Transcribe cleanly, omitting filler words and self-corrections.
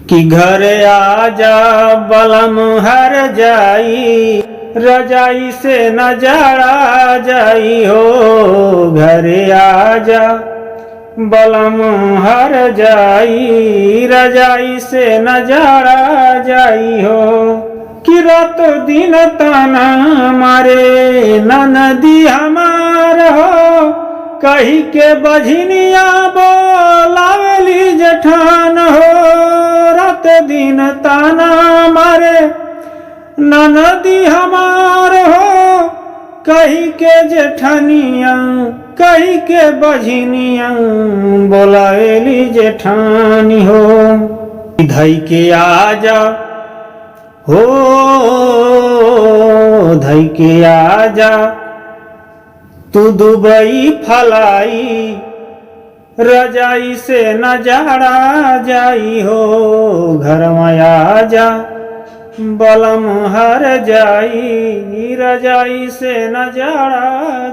कि घर आजा बलम हर जाई, रजाई से न जाड़ा जाई हो। घर आजा बलम हर जाई, रजाई से न जाड़ा जाई हो। कि रात दिन ताना मारे ननदी हमार हो, कही के बझनिया बोलावली जेठान हो। रात दिन ताना मारे ननदी हमार हो, कही के जेठनिया, कही के बझनिया बोलावली जेठानी हो। धई के आजा हो, धई के आजा तू दुबई फलाई, रजाई से न जाड़ा जाई हो। घर में आजा बलम हर जाई, रजाई से न जाड़ा